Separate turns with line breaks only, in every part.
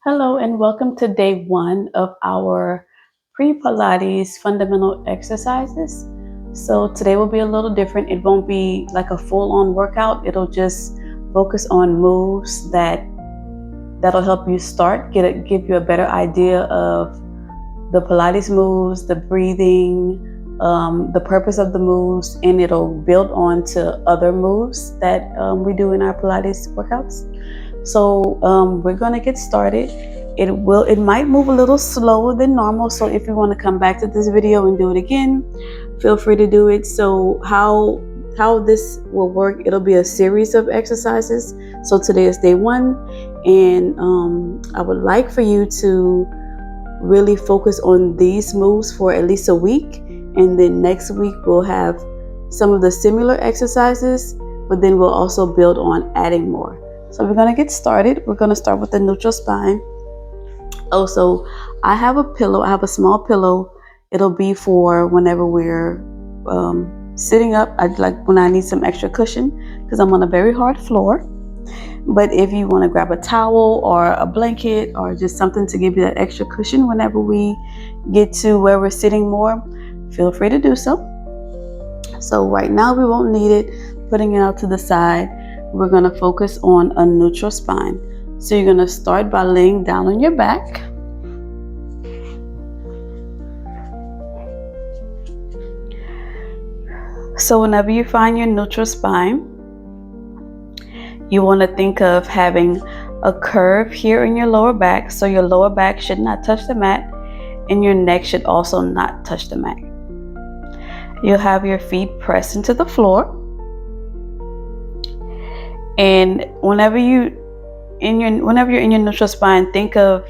Hello and welcome to day one of our Pre-Pilates Fundamental exercises. So today will be a little different. It won't be like a full-on workout. It'll just focus on moves that'll help you give you a better idea of the Pilates moves, the breathing, the purpose of the moves, and it'll build on to other moves that we do in our Pilates workouts. So we're going to get started. It might move a little slower than normal. So if you want to come back to this video and do it again, feel free to do it. So how this will work, it'll be a series of exercises. So today is day one, and I would like for you to really focus on these moves for at least a week, and then next week we'll have some of the similar exercises, but then we'll also build on adding more. So we're going to get started. We're going to start with the neutral spine. Also, I have a pillow. I have a small pillow. It'll be for whenever we're sitting up. When I need some extra cushion because I'm on a very hard floor. But if you want to grab a towel or a blanket or just something to give you that extra cushion whenever we get to where we're sitting more, feel free to do so. So right now we won't need it. Putting it out to the side, we're going to focus on a neutral spine. So you're going to start by laying down on your back. So whenever you find your neutral spine, you want to think of having a curve here in your lower back. So your lower back should not touch the mat, and your neck should also not touch the mat. You'll have your feet pressed into the floor. And whenever you're in your neutral spine, think of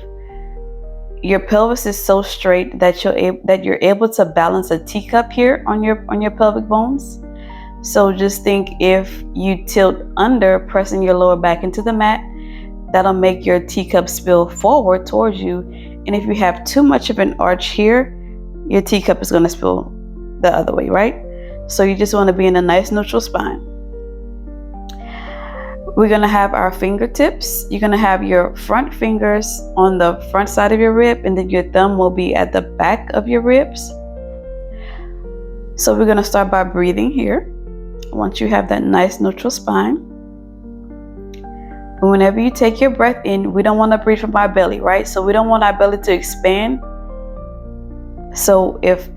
your pelvis is so straight that you're able to balance a teacup here on your pelvic bones. So just think if you tilt under, pressing your lower back into the mat, that'll make your teacup spill forward towards you. And if you have too much of an arch here, your teacup is going to spill the other way, right? So you just want to be in a nice neutral spine. We're going to have our fingertips. You're going to have your front fingers on the front side of your rib, and then your thumb will be at the back of your ribs. So we're going to start by breathing here. Once you have that nice neutral spine, whenever you take your breath in, we don't want to breathe from our belly, right? So we don't want our belly to expand. So if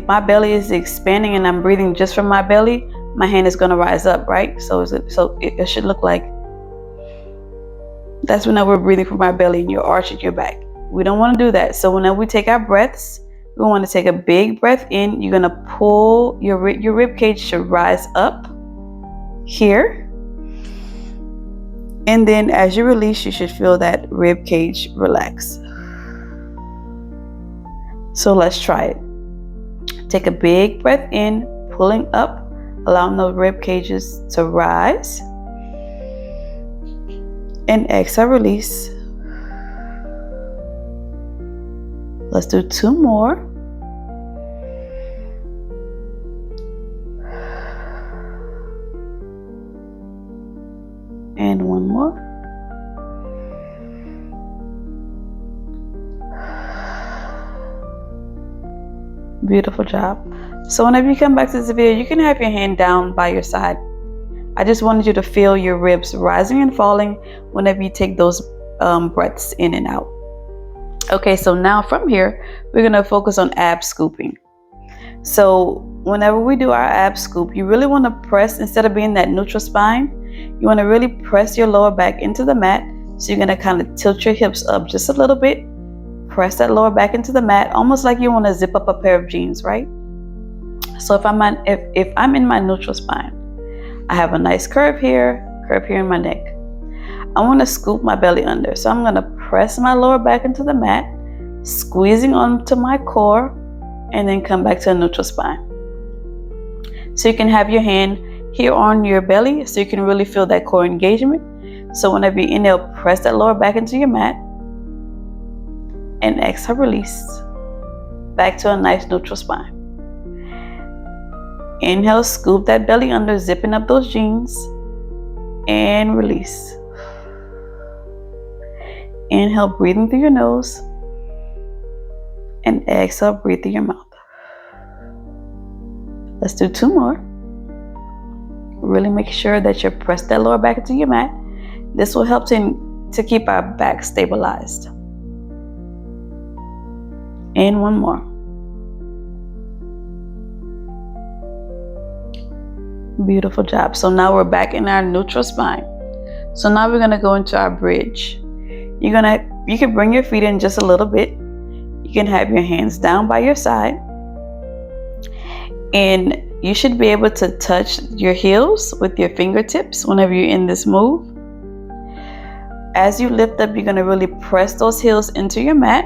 my belly is expanding and I'm breathing just from my belly, my hand is going to rise up, right? So it should look like that's whenever we're breathing from our belly and you're arching your back. We don't want to do that. So whenever we take our breaths, we want to take a big breath in. You're going to pull your rib cage should rise up here. And then as you release, you should feel that rib cage relax. So let's try it. Take a big breath in, pulling up, allowing those rib cages to rise. And exhale, release. Let's do two more. And one more. Beautiful job. So whenever you come back to this video, you can have your hand down by your side. I just wanted you to feel your ribs rising and falling whenever you take those breaths in and out. Okay, so now from here, we're going to focus on ab scooping. So whenever we do our ab scoop, you really want to press, instead of being that neutral spine, you want to really press your lower back into the mat. So you're going to kind of tilt your hips up just a little bit. Press that lower back into the mat, almost like you want to zip up a pair of jeans, right? So if I'm in my neutral spine, I have a nice curve here in my neck. I want to scoop my belly under. So I'm going to press my lower back into the mat, squeezing onto my core, and then come back to a neutral spine. So you can have your hand here on your belly so you can really feel that core engagement. So whenever you inhale, press that lower back into your mat, and exhale, release. Back to a nice neutral spine. Inhale, scoop that belly under, zipping up those jeans, and release. Inhale, breathing through your nose. And exhale, breathe through your mouth. Let's do 2 more. Really make sure that you press that lower back into your mat. This will help to keep our back stabilized. And 1 more. Beautiful job. So now we're back in our neutral spine. So now we're gonna go into our bridge. You can bring your feet in just a little bit. You can have your hands down by your side. And you should be able to touch your heels with your fingertips whenever you're in this move. As you lift up, you're gonna really press those heels into your mat.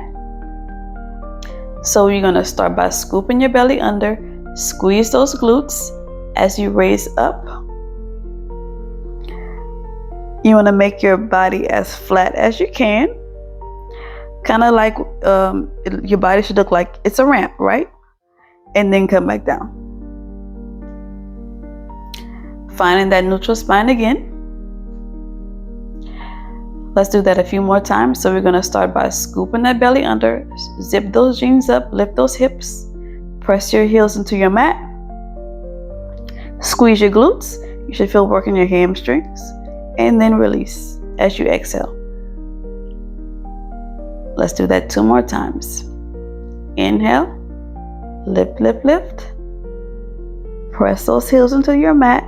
So you're gonna start by scooping your belly under, squeeze those glutes. As you raise up, you want to make your body as flat as you can. Kind of like your body should look like it's a ramp, right? And then come back down. Finding that neutral spine again. Let's do that a few more times. So we're going to start by scooping that belly under, zip those jeans up, lift those hips, press your heels into your mat. Squeeze your glutes. You should feel working your hamstrings. And then release as you exhale. Let's do that 2 more times. Inhale. Lift, lift, lift. Press those heels into your mat.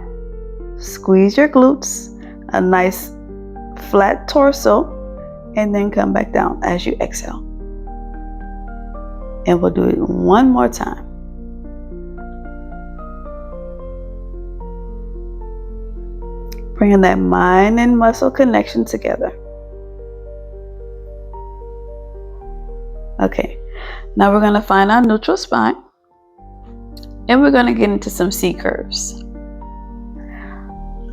Squeeze your glutes. A nice flat torso. And then come back down as you exhale. And we'll do it 1 more time. Bringing that mind and muscle connection together. Okay, now we're going to find our neutral spine. And we're going to get into some C curves.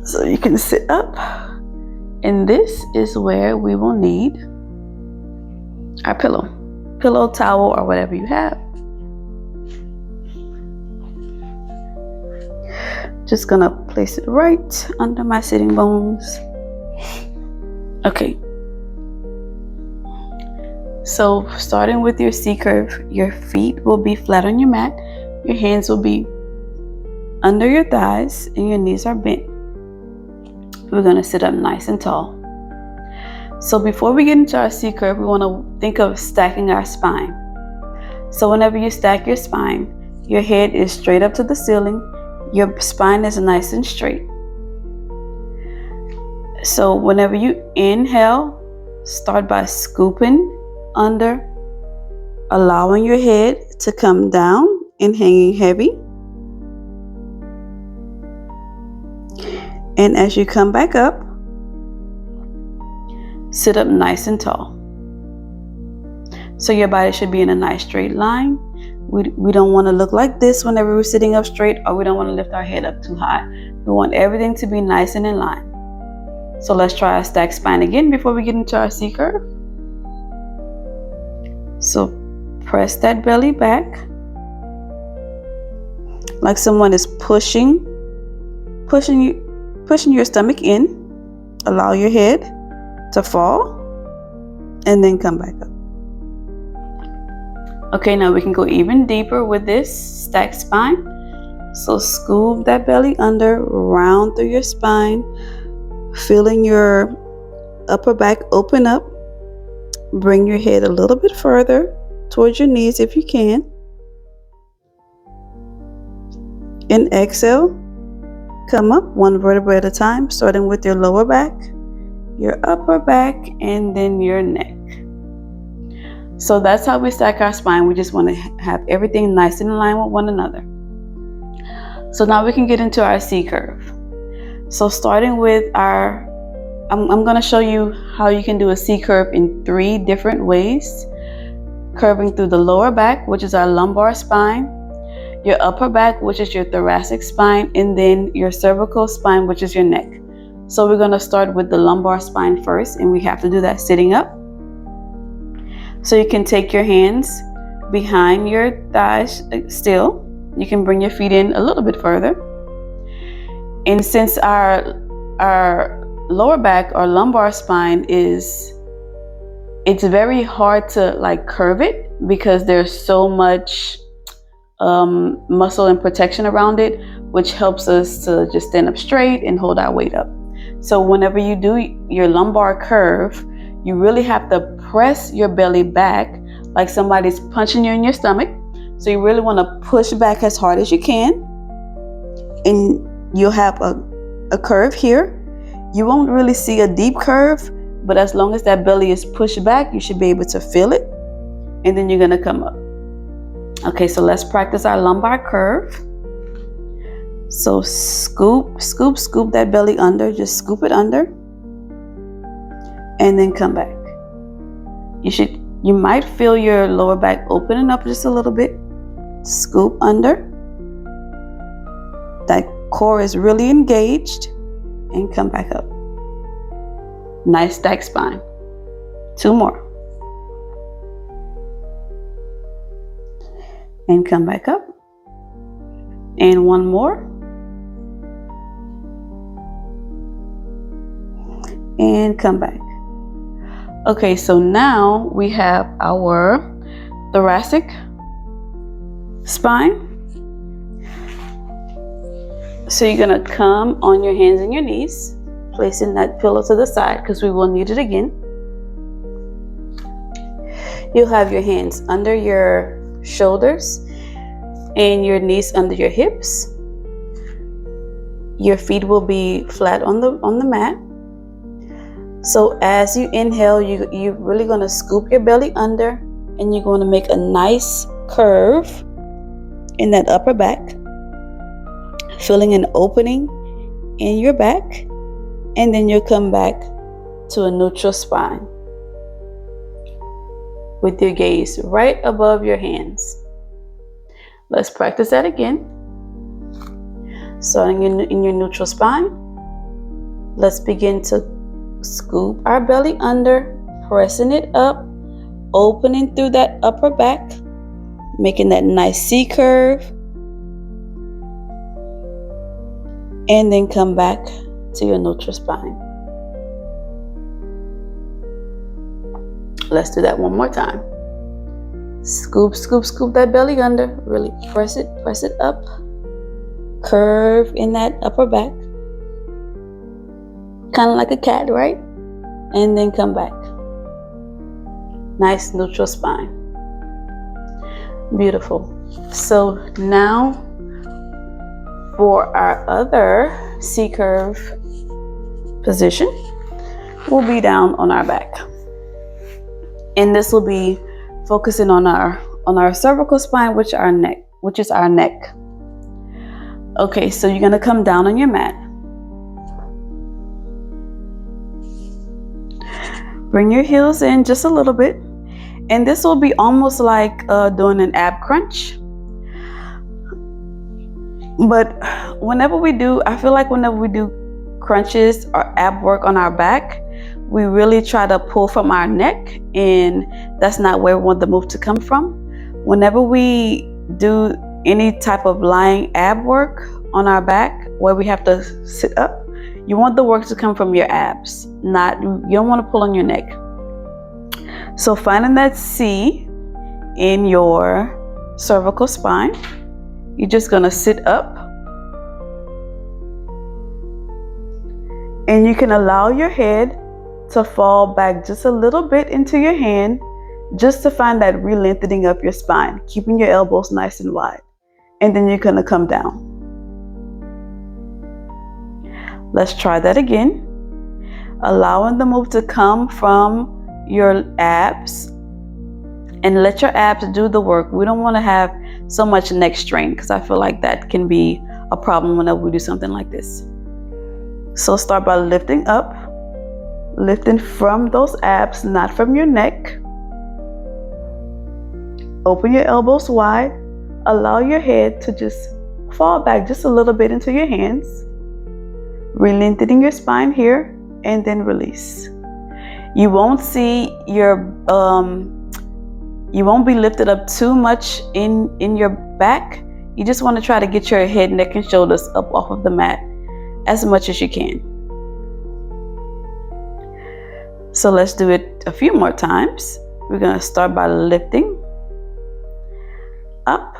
So you can sit up. And this is where we will need our pillow, towel, or whatever you have. Just gonna place it right under my sitting bones. Okay. So starting with your C curve, your feet will be flat on your mat. Your hands will be under your thighs and your knees are bent. We're gonna sit up nice and tall. So before we get into our C curve, we wanna think of stacking our spine. So whenever you stack your spine, your head is straight up to the ceiling. Your spine is nice and straight. So whenever you inhale, start by scooping under, allowing your head to come down and hanging heavy. And as you come back up, sit up nice and tall. So your body should be in a nice straight line. We don't want to look like this whenever we're sitting up straight, or we don't want to lift our head up too high. We want everything to be nice and in line. So let's try our stacked spine again before we get into our C curve. So press that belly back like someone is pushing your stomach in. Allow your head to fall and then come back up. Okay, now we can go even deeper with this stacked spine. So scoop that belly under, round through your spine, feeling your upper back open up. Bring your head a little bit further towards your knees if you can. And exhale, come up 1 vertebra at a time, starting with your lower back, your upper back, and then your neck. So that's how we stack our spine. We just want to have everything nice and in line with one another. So now we can get into our C curve. So starting with our, I'm going to show you how you can do a C curve in 3 different ways. Curving through the lower back, which is our lumbar spine, your upper back, which is your thoracic spine, and then your cervical spine, which is your neck. So we're going to start with the lumbar spine first, and we have to do that sitting up. So you can take your hands behind your thighs still. You can bring your feet in a little bit further. And since our lower back or lumbar spine is it's very hard to like curve it because there's so much muscle and protection around it, which helps us to just stand up straight and hold our weight up. So whenever you do your lumbar curve, you really have to press your belly back like somebody's punching you in your stomach. So you really want to push back as hard as you can, and you'll have a curve here. You won't really see a deep curve, but as long as that belly is pushed back, you should be able to feel it, and then you're going to come up. Okay, so let's practice our lumbar curve. So scoop that belly under, just scoop it under, and then come back. You might feel your lower back opening up just a little bit. Scoop under. That core is really engaged, and come back up. Nice stacked spine. 2 more. And come back up. And 1 more. And come back. Okay, so now we have our thoracic spine. So you're gonna come on your hands and your knees, placing that pillow to the side because we will need it again. You'll have your hands under your shoulders and your knees under your hips. Your feet will be flat on the mat. So as you inhale, you're really going to scoop your belly under, and you're going to make a nice curve in that upper back, feeling an opening in your back, and then you'll come back to a neutral spine with your gaze right above your hands. Let's practice that again. Starting in your neutral spine, let's begin to scoop our belly under, pressing it up, opening through that upper back, making that nice C curve, and then come back to your neutral spine. Let's do that one more time. Scoop that belly under, really press it up, curve in that upper back, kind of like a cat, right? And then come back. Nice neutral spine. Beautiful. So now for our other C curve position, we'll be down on our back. And this will be focusing on our cervical spine, which is our neck. Okay, so you're gonna come down on your mat. Bring your heels in just a little bit, and this will be almost like doing an ab crunch. But I feel like whenever we do crunches or ab work on our back, we really try to pull from our neck, and that's not where we want the move to come from. Whenever we do any type of lying ab work on our back where we have to sit up, you want the work to come from your abs, you don't want to pull on your neck. So finding that C in your cervical spine, you're just going to sit up, and you can allow your head to fall back just a little bit into your hand, just to find that re-lengthening of your spine, keeping your elbows nice and wide. And then you're going to come down. Let's try that again. Allowing the move to come from your abs, and let your abs do the work. We don't want to have so much neck strain, because I feel like that can be a problem whenever we do something like this. So start by lifting up, lifting from those abs, not from your neck. Open your elbows wide. Allow your head to just fall back just a little bit into your hands. Re-lengthening your spine here, and then release. You won't see you won't be lifted up too much in your back. You just want to try to get your head, neck, and shoulders up off of the mat as much as you can. So let's do it a few more times. We're going to start by lifting up.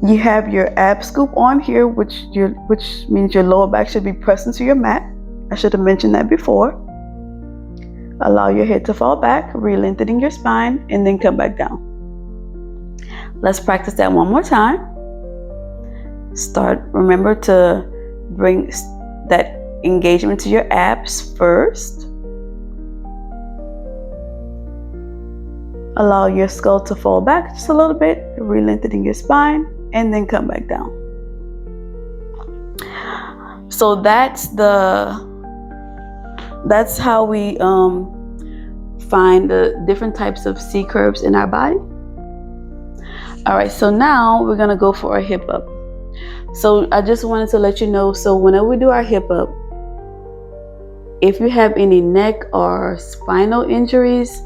You have your ab scoop on here, which means your lower back should be pressed into your mat. I should have mentioned that before. Allow your head to fall back, re-lengthening your spine, and then come back down. Let's practice that one more time. Remember to bring that engagement to your abs first. Allow your skull to fall back just a little bit, re-lengthening your spine, and then come back down. So that's how we find the different types of C curves in our body. All right, so now we're gonna go for our hip up. So I just wanted to let you know, so whenever we do our hip up, if you have any neck or spinal injuries,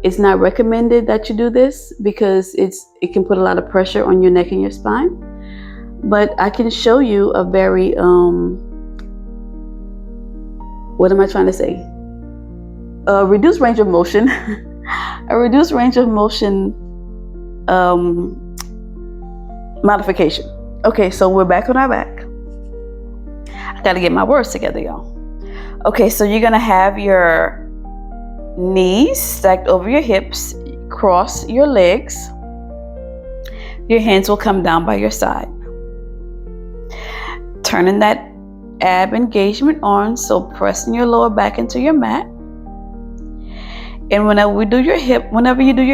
it's not recommended that you do this because it can put a lot of pressure on your neck and your spine. But I can show you a very, what am I trying to say? A reduced range of motion, a reduced range of motion modification. Okay, so we're back on our back. I gotta get my words together, y'all. Okay, so you're gonna have your knees stacked over your hips, cross your legs. Your hands will come down by your side. Turning that ab engagement on, so pressing your lower back into your mat. And whenever you do your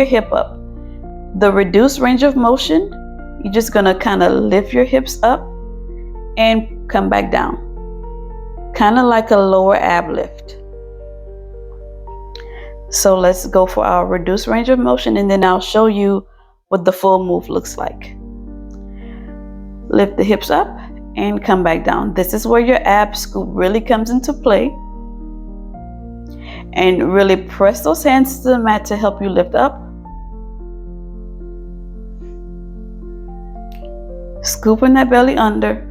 hip up, the reduced range of motion, you're just gonna kind of lift your hips up and come back down. Kind of like a lower ab lift. So let's go for our reduced range of motion, and then I'll show you what the full move looks like. Lift the hips up and come back down. This is where your ab scoop really comes into play. And really press those hands to the mat to help you lift up. Scooping that belly under,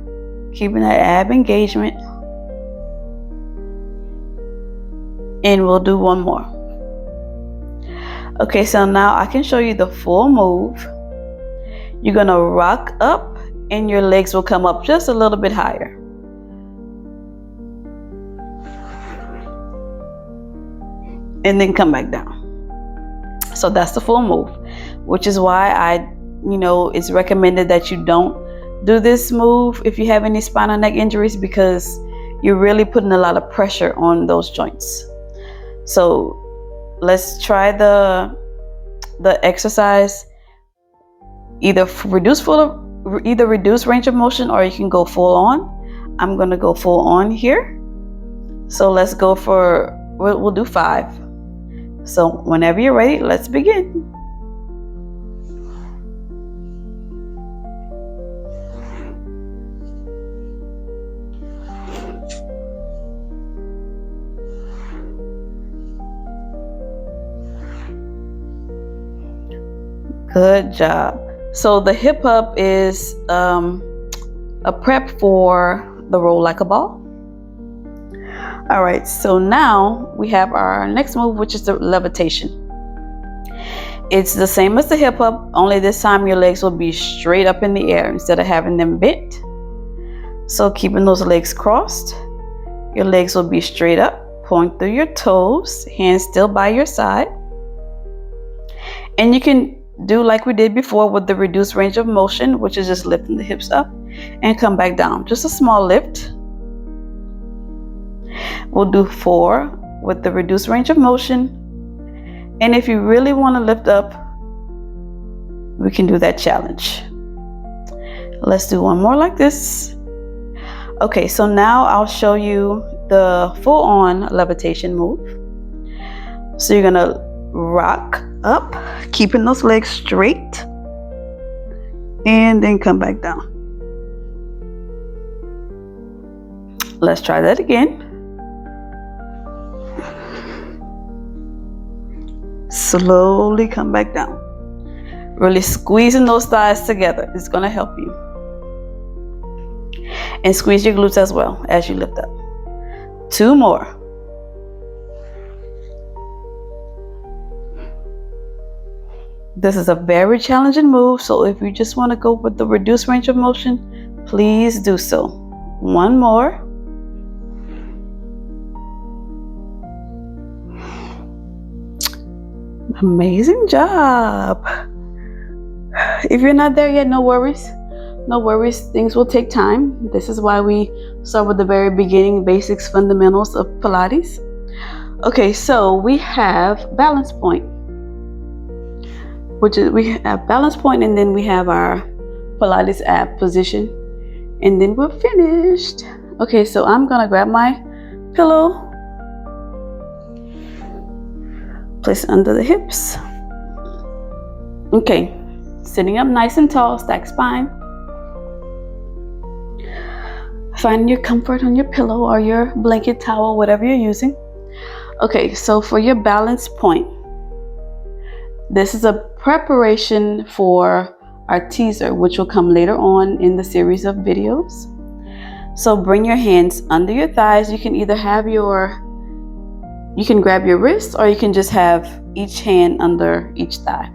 keeping that ab engagement. And we'll do one more. Okay, so now I can show you the full move. You're gonna rock up and your legs will come up just a little bit higher. And then come back down. So that's the full move, which is why it's recommended that you don't do this move if you have any spinal neck injuries, because you're really putting a lot of pressure on those joints. So let's try the exercise, either reduce range of motion, or you can go full on. I'm gonna go full on here. So let's go we'll do 5. So whenever you're ready, let's begin. Good job. So the hip up is a prep for the roll like a ball. All right, so now we have our next move, which is the levitation. It's the same as the hip up, only this time your legs will be straight up in the air instead of having them bent. So keeping those legs crossed, your legs will be straight up, point through your toes, hands still by your side. And you can do like we did before with the reduced range of motion, which is just lifting the hips up and come back down. Just a small lift. We'll do 4 with the reduced range of motion. And if you really want to lift up, we can do that challenge. Let's do one more like this. Okay, so now I'll show you the full on levitation move. So you're gonna rock up, keeping those legs straight, and then come back down. Let's try that again. Slowly come back down. Really squeezing those thighs together. It's going to help you. And squeeze your glutes as well as you lift up. 2 more. This is a very challenging move, so if you just want to go with the reduced range of motion, please do so. 1 more. Amazing job. If you're not there yet, no worries. No worries, things will take time. This is why we start with the very beginning, basics, fundamentals of Pilates. Okay, so we have balance point, which is we have balance point, and then we have our Pilates ab position, and then we're finished. Okay, so I'm gonna grab my pillow, place it under the hips. Okay, sitting up nice and tall, stack spine. Find your comfort on your pillow or your blanket, towel, whatever you're using. Okay, so for your balance point, this is a preparation for our teaser, which will come later on in the series of videos. So bring your hands under your thighs. You can either have you can grab your wrist, or you can just have each hand under each thigh.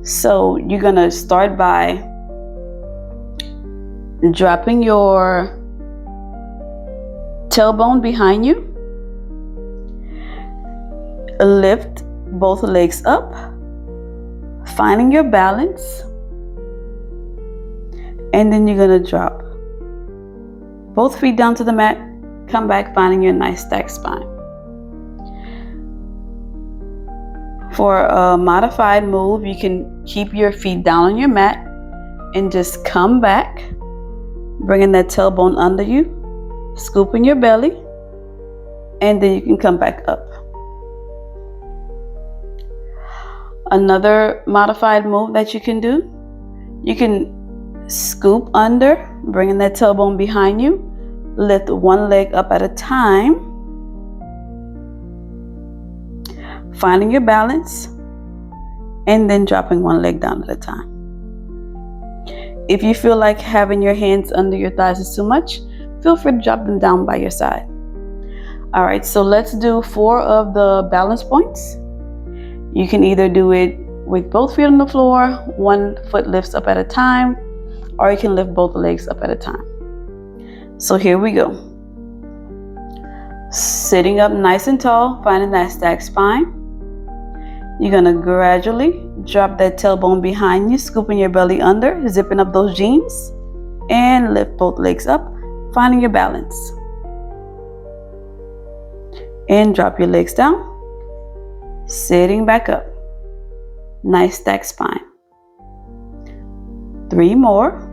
So you're gonna start by dropping your tailbone behind you. Lift both legs up, finding your balance, and then you're gonna drop both feet down to the mat, come back, finding your nice stacked spine. For a modified move, you can keep your feet down on your mat and just come back, bringing that tailbone under you, scooping your belly, and then you can come back up. Another modified move that you can do, you can scoop under, bringing that tailbone behind you, lift one leg up at a time, finding your balance, and then dropping one leg down at a time. If you feel like having your hands under your thighs is too much, feel free to drop them down by your side. All right, so let's do 4 of the balance points. You can either do it with both feet on the floor, one foot lifts up at a time, or you can lift both legs up at a time. So here we go. Sitting up nice and tall, finding that stacked spine. You're gonna gradually drop that tailbone behind you, scooping your belly under, zipping up those jeans, and lift both legs up, finding your balance. And drop your legs down, sitting back up. Nice stacked spine. 3 more.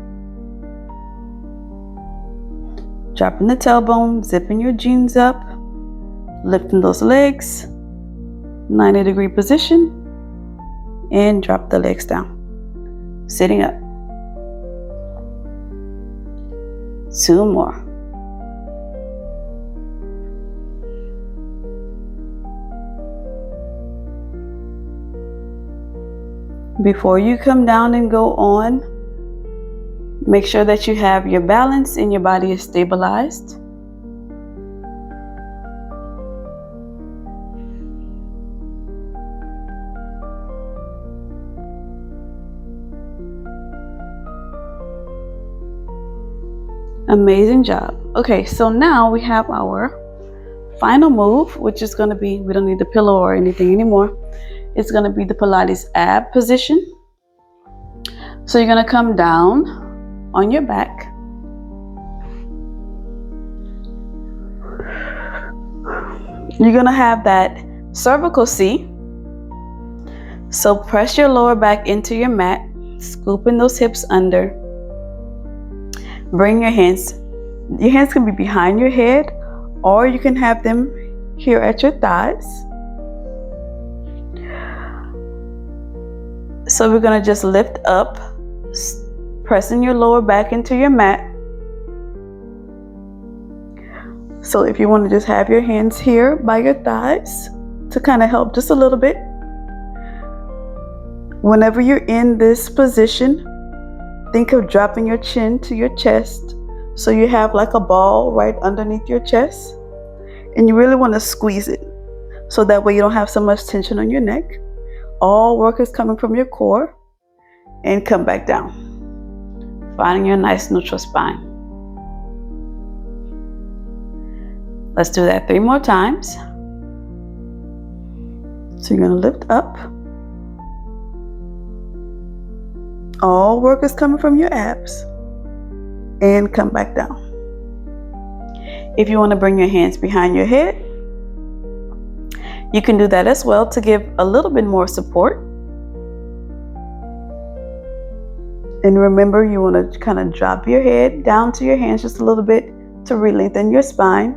Dropping the tailbone, zipping your jeans up, lifting those legs, 90-degree position, and drop the legs down, sitting up. 2 more. Before you come down and go on, make sure that you have your balance and your body is stabilized. Amazing job. Okay, so now we have our final move, which is going to be, we don't need the pillow or anything anymore. It's going to be the Pilates ab position. So you're going to come down on your back. You're going to have that cervical C. So press your lower back into your mat, scooping those hips under. Bring your hands can be behind your head, or you can have them here at your thighs. So we're gonna just lift up, pressing your lower back into your mat. So if you want to just have your hands here by your thighs to kind of help just a little bit. Whenever you're in this position, think of dropping your chin to your chest, So you have like a ball right underneath your chest, and you really want to squeeze it so that way you don't have so much tension on your neck. All work is coming from your core, and come back down, finding your nice neutral spine. Let's do that 3 more times. So you're going to lift up. All work is coming from your abs, and come back down. If you want to bring your hands behind your head, you can do that as well to give a little bit more support. And remember, you want to kind of drop your head down to your hands just a little bit to re-lengthen your spine,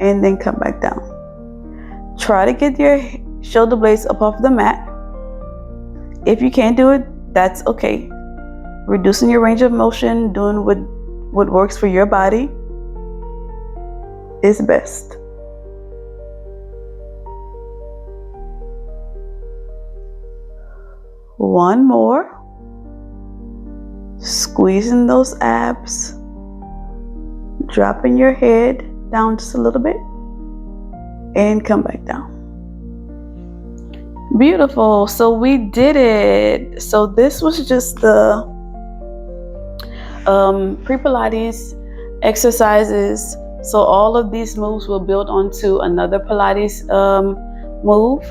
and then come back down. Try to get your shoulder blades up off the mat. If you can't do it, that's okay. Reducing your range of motion, doing what works for your body is best. One more. Squeezing those abs, dropping your head down just a little bit, and come back down. Beautiful. So we did it. So this was just the pre-Pilates exercises. So all of these moves will build onto another Pilates move.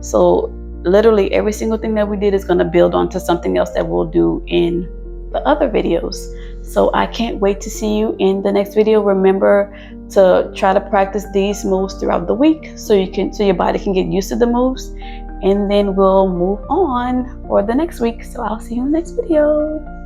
So literally every single thing that we did is going to build onto something else that we'll do in the other videos. So I can't wait to see you in the next video. Remember to try to practice these moves throughout the week so your body can get used to the moves, and then we'll move on for the next week. So I'll see you in the next video.